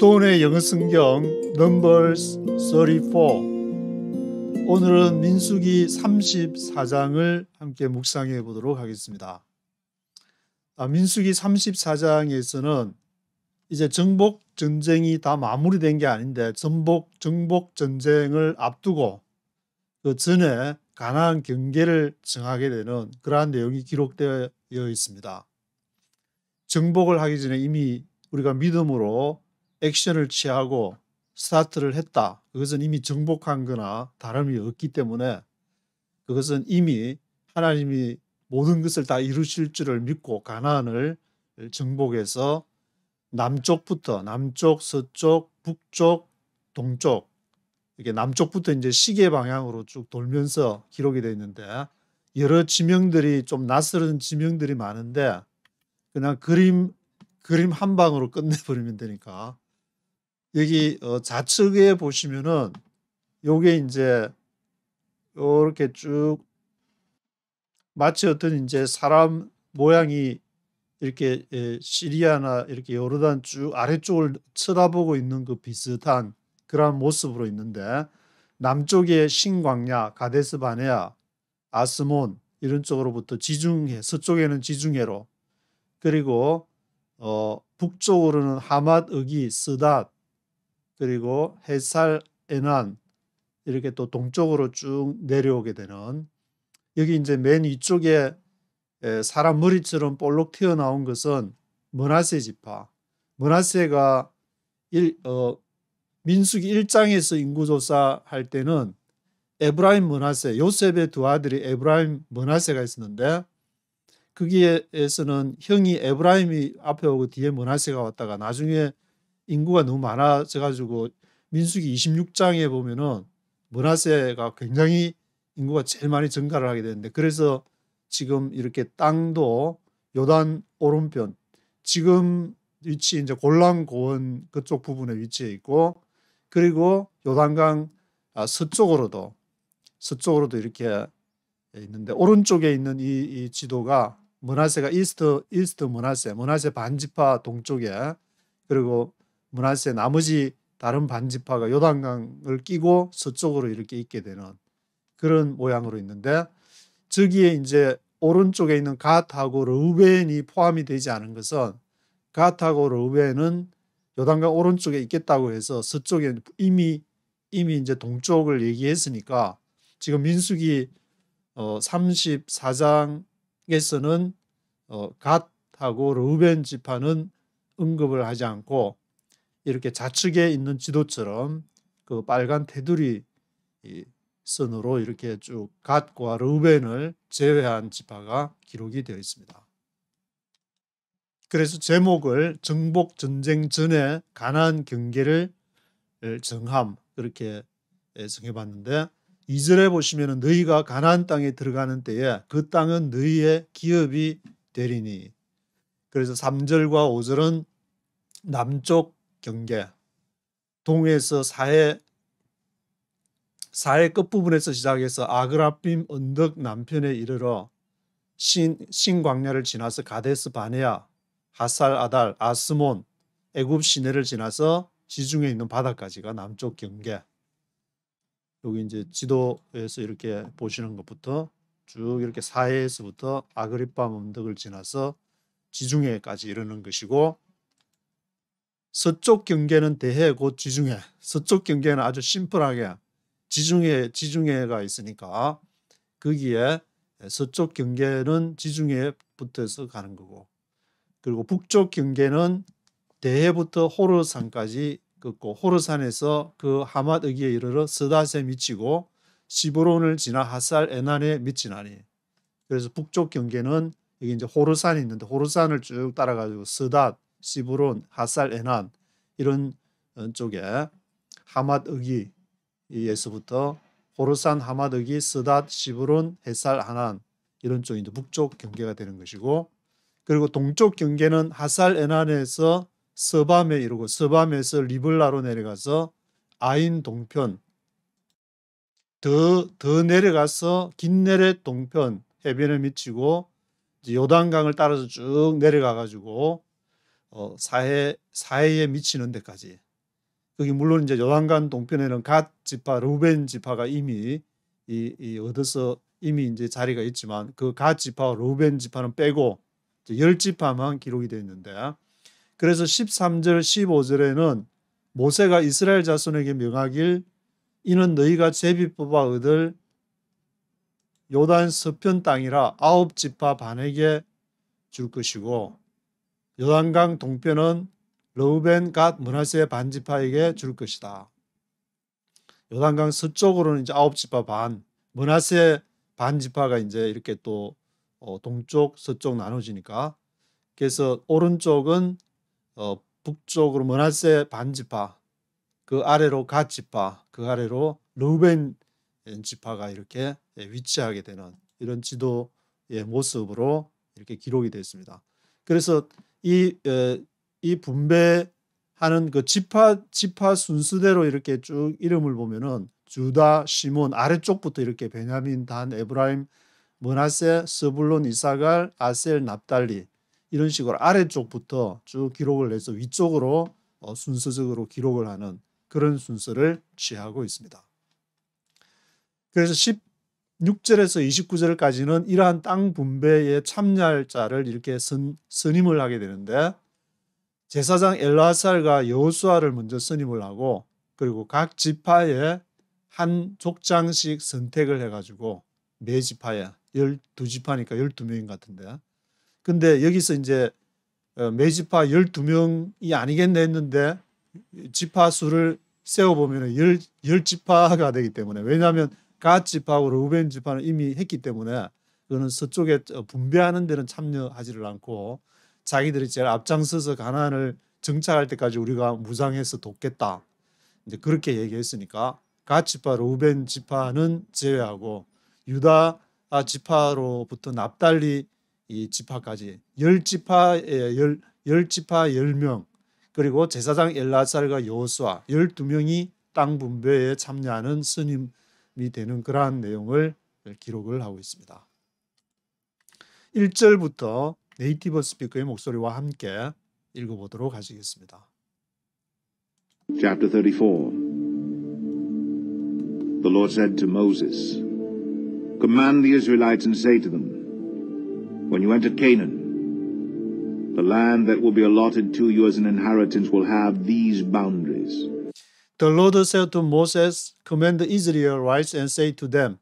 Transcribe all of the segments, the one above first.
스톤의 영어 성경 Numbers 34. 오늘은 민수기 34장을 함께 묵상해 보도록 하겠습니다. 민수기 34장에서는 이제 정복 전쟁이 다 마무리된 게 아닌데 정복 전쟁을 앞두고 그 전에 가나안 경계를 정하게 되는 그러한 내용이 기록되어 있습니다. 정복을 하기 전에 이미 우리가 믿음으로 액션을 취하고 스타트를 했다. 그것은 이미 정복한 거나 다름이 없기 때문에 그것은 이미 하나님이 모든 것을 다 이루실 줄을 믿고 가나안을 정복해서 남쪽부터 남쪽, 서쪽, 북쪽, 동쪽 이렇게 남쪽부터 이제 시계 방향으로 쭉 돌면서 기록이 되어 있는데 여러 지명들이 좀 낯설은 지명들이 많은데 그냥 그림 한 방으로 끝내버리면 되니까 여기 좌측에 보시면은 요게 이제 이렇게 쭉 마치 어떤 이제 사람 모양이 이렇게 시리아나 이렇게 요르단 쭉 아래쪽을 쳐다보고 있는 그 비슷한 그런 모습으로 있는데 남쪽에 신광야, 가데스 바네아, 아스몬 이런 쪽으로부터 지중해, 서쪽에는 지중해로 그리고 북쪽으로는 하맛, 어기, 스닷 그리고 헷살, 에난 이렇게 또 동쪽으로 쭉 내려오게 되는 여기 이제 맨 위쪽에 사람 머리처럼 볼록 튀어나온 것은 므낫세 지파. 므낫세가 민수기 1장에서 인구조사할 때는 에브라임 므낫세, 요셉의 두 아들이 에브라임 므낫세가 있었는데 거기에서는 형이 에브라임이 앞에 오고 뒤에 므낫세가 왔다가 나중에 인구가 너무 많아져 가지고 민수기 26장에 보면은 므낫세가 굉장히 인구가 제일 많이 증가를 하게 되는데 그래서 지금 이렇게 땅도 요단 오른편 지금 위치 이제 골란 고원 그쪽 부분에 위치해 있고 그리고 요단강 서쪽으로도 이렇게 있는데 오른쪽에 있는 이 지도가 므낫세가 이스트 므낫세 반지파 동쪽에 그리고 므낫세 나머지 다른 반지파가 요단강을 끼고 서쪽으로 이렇게 있게 되는 그런 모양으로 있는데 저기에 이제 오른쪽에 있는 갓하고 르우벤이 포함이 되지 않은 것은 갓하고 르우벤은 요단강 오른쪽에 있겠다고 해서 서쪽에 이미 이제 동쪽을 얘기했으니까 지금 민수기 34장에서는 갓하고 르우벤 지파는 언급을 하지 않고 이렇게 좌측에 있는 지도처럼 그 빨간 테두리 선으로 이렇게 쭉 갓과 르우벤을 제외한 지파가 기록이 되어 있습니다. 그래서 제목을 정복 전쟁 전에 가나안 경계를 정함 그렇게 정해봤는데 2절에 보시면은 너희가 가나안 땅에 들어가는 때에 그 땅은 너희의 기업이 되리니 그래서 3절과 5절은 남쪽 경계 동에서 사해 끝부분에서 시작해서 아그라빔 언덕 남편에 이르러 신광야를 지나서 가데스 바네아, 하살 아달, 아스몬, 애굽 시내를 지나서 지중해 있는 바다까지가 남쪽 경계. 여기 이제 지도에서 이렇게 보시는 것부터 쭉 이렇게 사해에서부터 아그리밤 언덕을 지나서 지중해까지 이르는 것이고 서쪽 경계는 대해 곧 지중해. 서쪽 경계는 아주 심플하게 지중해가 있으니까 거기에 서쪽 경계는 지중해에 붙어서 가는 거고 그리고 북쪽 경계는 대해부터 호르산까지 긋고 호르산에서 그 하맛 어기에 이르러 스닷에 미치고 시브론을 지나 핫살 에난에 미치나니 그래서 북쪽 경계는 여기 이제 호르산이 있는데 호르산을 쭉 따라가지고 스닷 시브론, 핫살 에난 이런 쪽에 하맛 어기에서부터 호르산, 하맛 어기, 스닷, 시브론, 헷살, 하난 이런 쪽이 이제 북쪽 경계가 되는 것이고 그리고 동쪽 경계는 핫살 에난에서 서밤에 이르고 서밤에서 리블라로 내려가서 아인 동편 더 내려가서 긴네렛 동편 해변에 미치고 요단강을 따라서 쭉 내려가 가지고 사해에 미치는 데까지 거기 물론 이제 요단강 동편에는 갓 지파, 르우벤 지파가 이미 얻어서 이미 이제 자리가 있지만 그 갓 지파와 르우벤 지파는 빼고 10지파만 기록이 되어 있는데, 그래서 13절 15절에는 모세가 이스라엘 자손에게 명하길 이는 너희가 제비 뽑아 얻을 요단 서편 땅이라 9지파 반에게 줄 것이고 요단강 동편은 르우벤, 갓, 므낫세 반지파에게 줄 것이다. 요단강 서쪽으로는 이제 9지파 반, 므낫세 반지파가 이제 이렇게 또 동쪽, 서쪽 나눠지니까, 그래서 오른쪽은 북쪽으로 므낫세 반지파, 그 아래로 갓 지파, 그 아래로 르우벤 지파가 이렇게 위치하게 되는 이런 지도의 모습으로 이렇게 기록이 되어 있습니다. 그래서 이 분배하는 그 지파 순서대로 이렇게 쭉 이름을 보면은 주다, 시몬, 아래쪽부터 이렇게 베냐민, 단, 에브라임, 므낫세, 스불론, 이사갈, 아셀, 납달리 이런 식으로 아래쪽부터 쭉 기록을 해서 위쪽으로 순서적으로 기록을 하는 그런 순서를 취하고 있습니다. 그래서 16절에서 29절까지는 이러한 땅 분배에 참여할 자를 이렇게 선임을 하게 되는데, 제사장 엘르아살과 여호수아를 먼저 선임을 하고 그리고 각 지파에 한 족장씩 선택을 해가지고 매 지파에 12지파니까 12명인 것 같은데, 근데 여기서 이제 매 지파 12명이 아니겠네 했는데 지파 수를 세어보면 10지파가 되기 때문에, 왜냐하면 갓 지파하고 르우벤 지파는 이미 했기 때문에 그거는 서쪽에 분배하는 데는 참여하지를 않고 자기들이 제일 앞장서서 가나안을 정착할 때까지 우리가 무장해서 돕겠다, 이제 그렇게 얘기했으니까 갓 지파, 르우벤 지파는 제외하고 유다 지파로부터 납달리 이 지파까지 10지파에 10지파 10명, 그리고 제사장 엘르아살과 여호수아 12명이 땅 분배에 참여하는 스님이 되는 그러한 내용을 기록을 하고 있습니다. 1절부터 네이티브 스피커의 목소리와 함께 읽어보도록 하시겠습니다. Chapter 34. The Lord said to Moses, Command the Israelites and say to them, When you enter Canaan, the land that will be allotted to you as an inheritance will have these boundaries. The Lord said to Moses, Command the Israelites and say to them,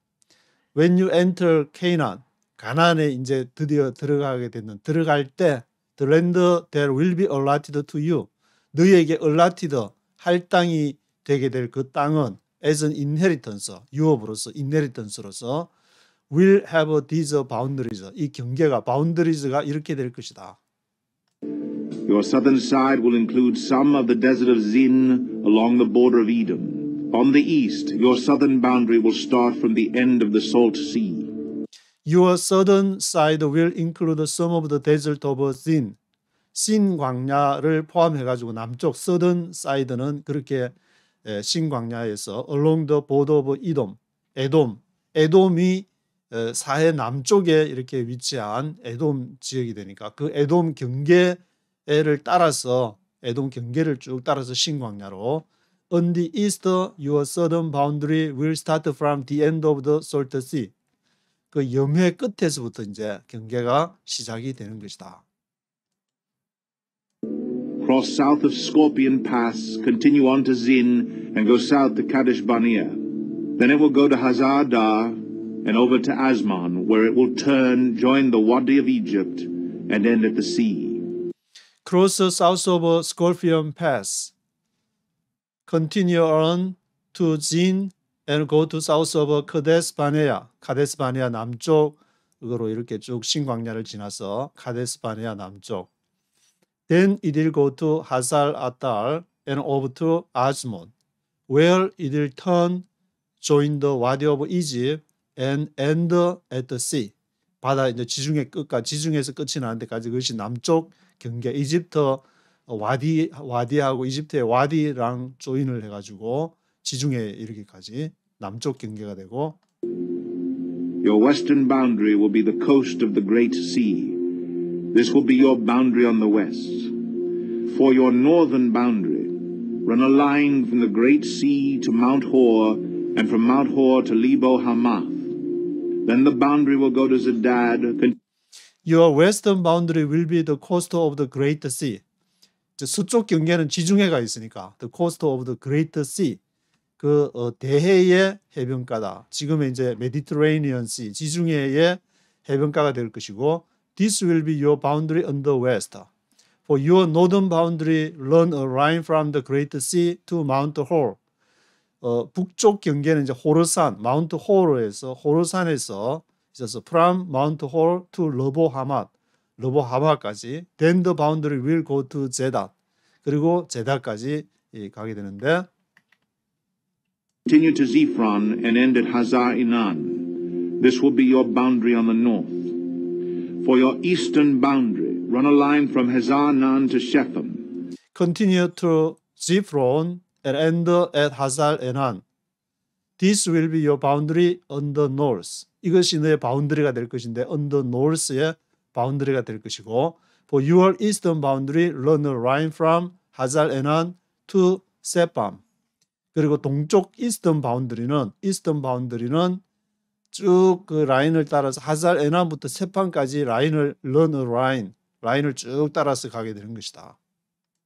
When you enter Canaan, 가나안에 이제 드디어 들어갈 때, the land that will be allotted to you, 너희에게 allotted 할 땅이 되게 될 그 땅은 as an inheritance, 유업으로서, inheritance로서 will have these boundaries, 이 경계가, boundaries가 이렇게 될 것이다. Your southern side will include some of the desert of Zin along the border of Edom. On the east, your southern boundary will start from the end of the Salt Sea. Your southern side will include some of the desert of Zin. 신 광야를 포함해가지고 남쪽 southern side는 그렇게 신 광야에서 along the border of Edom, 에돔이 사해 남쪽에 이렇게 위치한 에돔 지역이 되니까 그 에돔 경계를 따라서 에돔 경계를 쭉 따라서 신광야로 On the east, your southern boundary will start from the end of the Salt Sea. 그 염해 끝에서부터 이제 경계가 시작이 되는 것이다. Cross south of Scorpion Pass, continue on to Zin, and go south to Kadesh Barnea. Then it will go to Hazar-Dar and over to Asmon, where it will turn, join the Wadi of Egypt, and end at the sea. Cross south of Scorpion Pass, continue on to Zin, and go to south of Kadesh Barnea. 카데스 바네아 남쪽으로 이렇게 쭉 신광야를 지나서 카데스 바네아 남쪽. Then it will go to Hazar Adar and over to Asmon, where it will turn, join the Wadi of Egypt, and end at the sea. 바다 이제 지중해 끝까지, 지중해에서 끝이 나는 데까지 그것이 남쪽 경계, 이집트 와디하고 이집트의 와디랑 조인을 해가지고 지중해 이렇게까지 남쪽 경계가 되고. Your western boundary will be the coast of the Great Sea. This will be your boundary on the west. For your northern boundary, run a line from the great sea to Mount Hor, and from Mount Hor to Lebo Hamath. Then the boundary will go to Zedad. Your western boundary will be the coast of the Great Sea. 서쪽 경계는 지중해가 있으니까 the coast of the Great Sea. 대해의 해변가다. 지금의 이제 Mediterranean Sea, 지중해의 해변가가 될 것이고 this will be your boundary on the west. For your northern boundary run a line from the Great Sea to Mount Hor. 북쪽 경계는 이제 호르산, 마운트 호르에서 호르산에서 있어서 from Mount Hor to 러보 하맛, 러보 하맛까지. Then the boundary will go to 제닷. 그리고 제닷까지 가게 되는데. Continue to Zephron and end at Hazar Enan. This will be your boundary on the north. For your eastern boundary, run a line from Hazar Enan to Shechem. Continue to Zephron and end at Hazar Enan. This will be your boundary on the north. 이것이 너의 바운드리가 될 것인데 on the north의 바운드리가 될 것이고 for your eastern boundary, run a line from Hazar Enan to Sepam. 그리고 동쪽 이스턴 바운드리는 쭉 그 라인을 따라서 하잘 에난부터 세판까지 라인을 run a line, 라인을 쭉 따라서 가게 되는 것이다.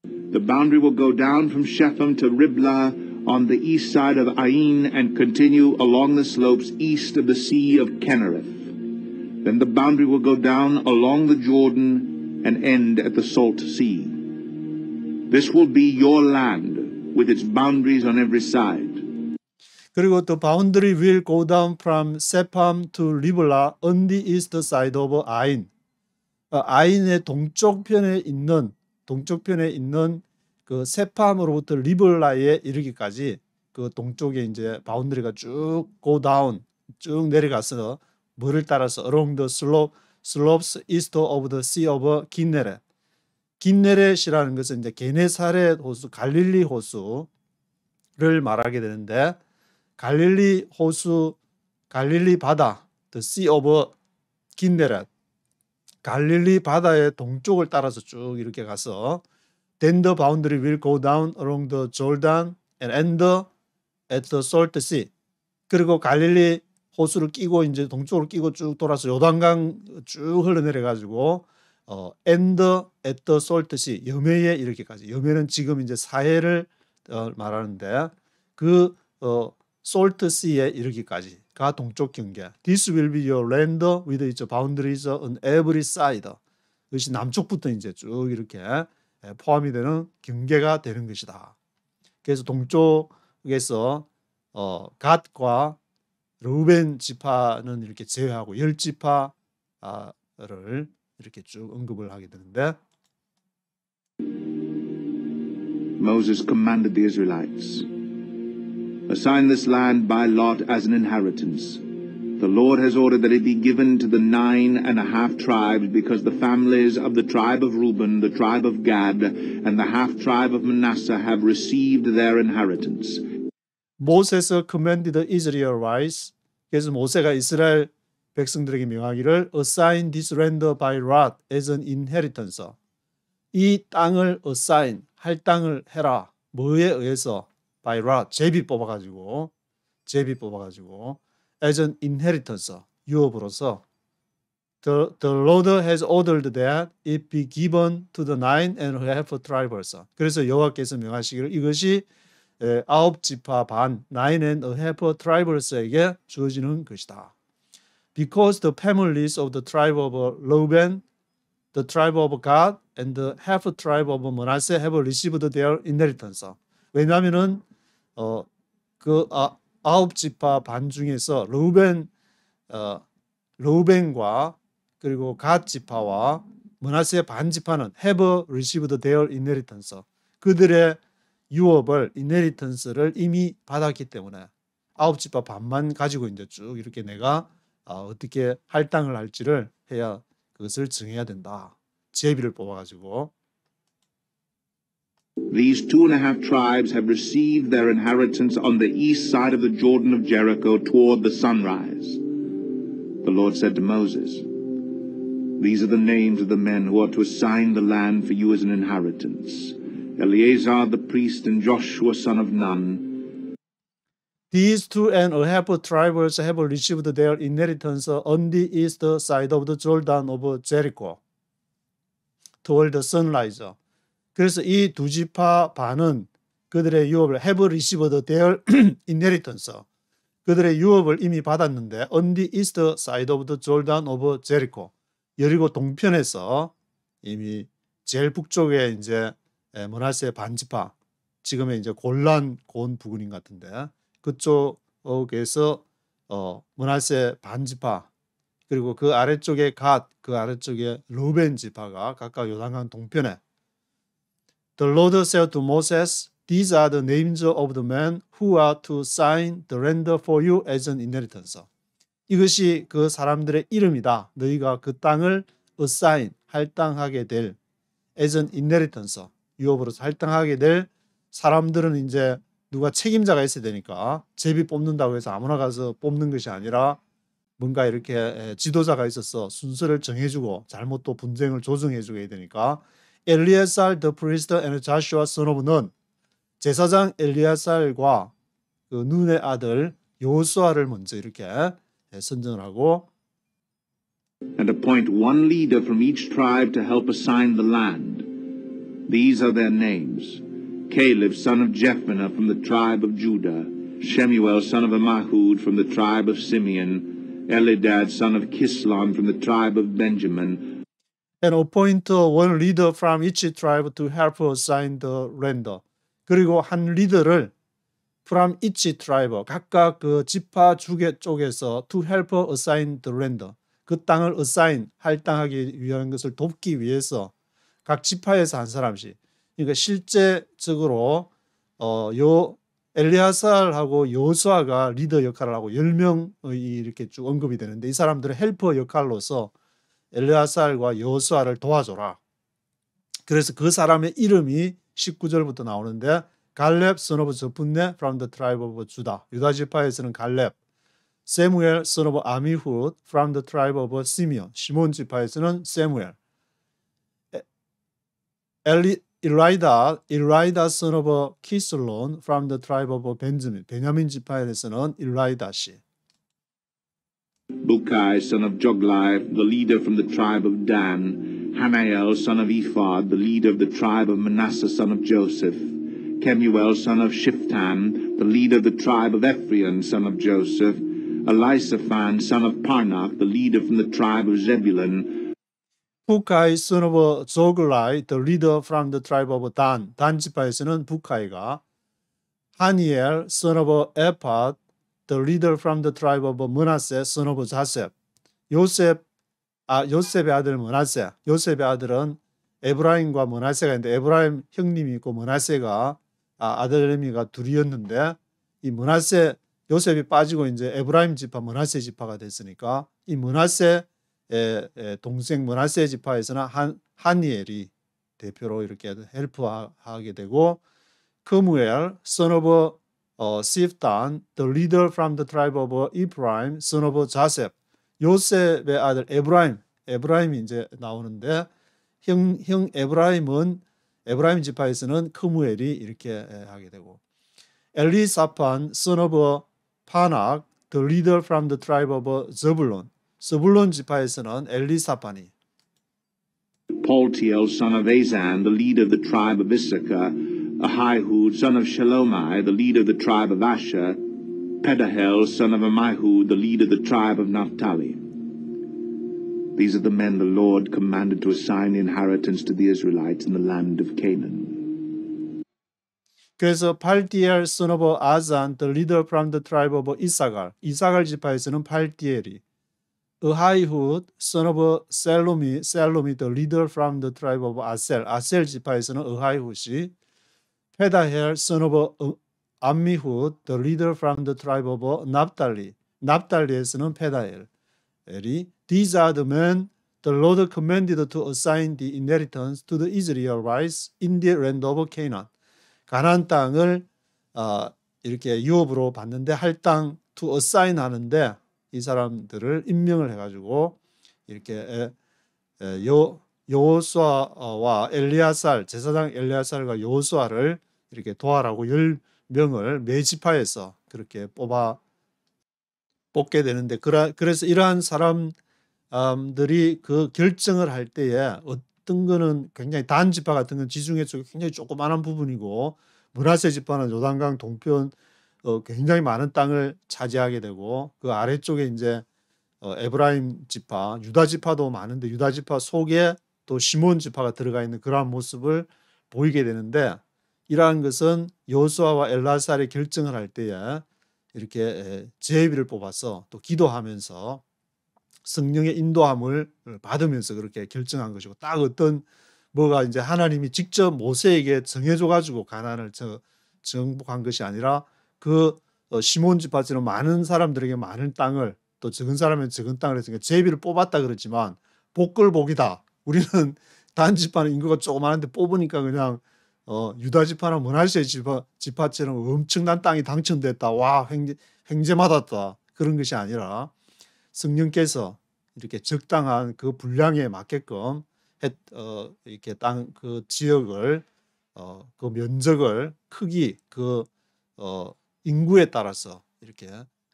The boundary will go down from Shechem to Riblah on the east side of Ain and continue along the slopes east of the Sea of Kinnereth. Then the boundary will go down along the Jordan and end at the Salt Sea. This will be your land with its boundaries on every side. 그리고 the boundary will go down from Sepam to Riblah on the east side of Ain. 아인의 동쪽 편에 있는 그 세팜으로부터 리블라에 이르기까지 그 동쪽에 이제 바운드리가 쭉 go down, 쭉 내려가서 뭐를 따라서 along the slopes east of the Sea of Kinneret. 긴네렛이라는 것은 이제 게네사렛 호수, 갈릴리 호수를 말하게 되는데 갈릴리 호수, 갈릴리 바다, the Sea of 긴네렛, 갈릴리 바다의 동쪽을 따라서 쭉 이렇게 가서 then the boundary will go down along the Jordan and end at the Salt Sea. 그리고 갈릴리 호수를 끼고 이제 동쪽으로 끼고 쭉 돌아서 요단강 쭉 흘러내려 가지고 end at the Salt Sea, 여매에 이렇게까지. 여매는 지금 이제 사해를 말하는데 그 Salt Sea에 이르기까지가 동쪽 경계. This will be your land with its boundaries on every side. 그것이 남쪽부터 이제 쭉 이렇게 포함이 되는 경계가 되는 것이다. 그래서 동쪽에서 갓과 르우벤 지파는 이렇게 제외하고 10지파를 이렇게 쭉 언급을 하게 되는데 Moses commanded the Israelites, assign this land by lot as an inheritance. The Lord has ordered that it be given to the 9.5 tribes because the families of the tribe of Reuben, the tribe of Gad, and the half tribe of Manasseh have received their inheritance. Moses commanded the Israelites. 그래서 모세가 이스라엘 백성들에게 명하기를 assign this land by lot as an inheritance. 이 땅을 assign, 할 땅을 해라. 뭐에 의해서? by lot, 제비 뽑아가지고 as an inheritance, 유업으로서 the Lord has ordered that it be given to the 9.5 tribes. 그래서 여호와께서 명하시기를 이것이 9지파 반 9.5 tribes에게 주어지는 것이다. Because the families of the tribe of Reuben, the tribe of Gad, and the half tribe of Manasseh have received their inheritance. 왜냐하면은 그 9지파 반 중에서 르우벤과 그리고 갓 지파와 므낫세 반 지파는 have received their inheritance. 그들의 유업을 inheritance를 이미 받았기 때문에 9지파 반만 가지고 이제 쭉 이렇게 내가 어떻게 할당을 할지를 해야 그것을 정해야 된다. 제비를 뽑아가지고. These 2.5 tribes have received their inheritance on the east side of the Jordan of Jericho toward the sunrise. The Lord said to Moses, these are the names of the men who are to assign the land for you as an inheritance. Eleazar the priest and Joshua son of Nun. These two and a half tribes have received their inheritance on the east side of the Jordan of Jericho toward the sunrise. 그래서 이 두 지파 반은 그들의 유업을 have received their inheritance. 그들의 유업을 이미 받았는데 on the east side of the Jordan of Jericho. 여리고 동편에서 이미 제일 북쪽에 이제 므낫세 반지파, 지금의 이제 골란 고은 부근인 것 같은데 그쪽에서 므낫세 반지파, 그리고 그 아래쪽에 갓, 그 아래쪽에 르벤 지파가 각각 요단강 동편에 The Lord said to Moses, These are the names of the men who are to sign the land for you as an inheritance. 이것이 그 사람들의 이름이다. 너희가 그 땅을 assign, 할당하게 될 as an inheritance, 유업으로서 할당하게 될 사람들은 이제 누가 책임자가 있어야 되니까 제비 뽑는다고 해서 아무나 가서 뽑는 것이 아니라 뭔가 이렇게 지도자가 있어서 순서를 정해주고 잘못 또 분쟁을 조정해주고 해야 되니까 엘리에살 the priest and Joshua son of Nun, 제사장 엘리에살과 그 눈의 아들 여호수아를 먼저 이렇게 선정을 하고 And appoint one leader from each tribe to help assign the land. These are their names: Caleb son of Jephunneh from the tribe of Judah, Shemuel son of Ammihud from the tribe of Simeon, Elidad son of Kislon from the tribe of Benjamin. And appoint one leader from each tribe to help assign the land. 그리고 한 리더를 from each tribe, 각각 그 지파 주계 쪽에서 to help assign the land, 그 땅을 assign, 할당하기 위한 것을 돕기 위해서 각 지파에서 한 사람씩. 그러니까 실제적으로 요 엘리아살하고 여호수아가 리더 역할을 하고 10명의 이렇게 쭉 언급이 되는데 이 사람들은 헬퍼 역할로서 엘리아살과 여호수아를 도와줘라. 그래서 그 사람의 이름이 19절부터 나오는데 갈렙 son of 저푼네 from the tribe of Judah, 유다 지파에서는 갈렙, 세무엘 son of 아미훗 from the tribe of Simeon, 시몬 지파에서는 세무엘, 일라이다 son of 키슬론 from the tribe of Benjamin, 베냐민 지파에서는 일라이다시, Bukai son of Joglai, the leader from the tribe of Dan, Hanael son of Ephod, the leader of the tribe of Manasseh son of Joseph, Kemuel son of Shiftan, the leader of the tribe of Ephraim son of Joseph, Elisaphan son of Parnach, the leader from the tribe of Zebulun, 부카이 son of 조글라이, the leader from the tribe of Dan, 단 지파에서는 부카이가, 하니엘 son of 에팟, the leader from the tribe of Manasseh son of 자셉, 요셉의 아들 므낫세, 요셉의 아들은 에브라임과 므낫세가 있는데 에브라임 형님이 있고 므낫세가 아들내미가 둘이었는데 이 므낫세, 요셉이 빠지고 이제 에브라임 지파 므낫세 지파가 됐으니까 이 므낫세 동생 므낫세 지파에서는 하니엘이 대표로 이렇게 헬프하게 되고, 크무엘 son of Siftan, the leader from the tribe of Ephraim, son of 자셉, 요셉의 아들 에브라임이 이제 나오는데 형 에브라임은 에브라임 지파에서는 크무엘이 이렇게 하게 되고, 엘리사판 son of 파낙, the leader from the tribe of Zebulun, 스불론 지파에서는 엘리사판이, Paltiel son of Azan, the leader of the tribe of Issachar, Ahihud son of Shalomai, the leader of the tribe of Asher, Pedahel son of Ammihud, the leader of the tribe of Naphtali. These are the men the Lord commanded to assign the inheritance to the Israelites in the land of Canaan. 그래서 팔디엘 son of 아잔, the leader from the tribe of 이사갈 지파에서는 팔디엘이, 어하이훗 son of 셀로미, the leader from the tribe of 아셀 지파에서는 어하이훗이, 페다헬 son of 암미훗, the leader from the tribe of 납달리에서는 페다헬이, These are the men the Lord commanded to assign the inheritance to the Israelites in the land of Canaan. 가나안 땅을 이렇게 유업으로 받는데 할당 to assign 하는데 이 사람들을 임명을 해가지고 이렇게 여호수아와 엘리야살, 제사장 엘리야살과 여호수아를 이렇게 도와라고 10명을 매 지파에서 그렇게 뽑게 되는데, 그래서 이러한 사람들이 그 결정을 할 때에 어떤 거는 굉장히 단 지파 같은 건 지중해 쪽에 굉장히 조그마한 부분이고, 므낫세 지파는 요단강 동편 굉장히 많은 땅을 차지하게 되고, 그 아래쪽에 이제 에브라임 지파, 유다 지파도 많은데 유다 지파 속에 또 시몬 지파가 들어가 있는 그러한 모습을 보이게 되는데, 이러한 것은 여호수아와 엘라살이 결정을 할 때에 이렇게 제비를 뽑아서 또 기도하면서 성령의 인도함을 받으면서 그렇게 결정한 것이고, 딱 어떤 뭐가 이제 하나님이 직접 모세에게 정해줘 가지고 가나안을 정복한 것이 아니라, 그 시몬 지파처럼 많은 사람들에게 많은 땅을, 또 적은 사람은 적은 땅을 했으니까 제비를 뽑았다 그러지만 복글복이다. 우리는 단 지파는 인구가 조그마한데 뽑으니까 그냥 유다 지파나 므낫세 지파처럼 엄청난 땅이 당첨됐다, 와 횡재 받았다, 그런 것이 아니라 성령께서 이렇게 적당한 그 분량에 맞게끔 이렇게 땅 그 지역을 그 면적을 크기 그 인구에 따라서 이렇게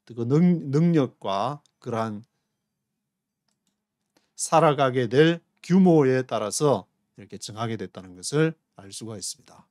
그 능력과 그러한 살아가게 될 규모에 따라서 이렇게 정하게 됐다는 것을 알 수가 있습니다.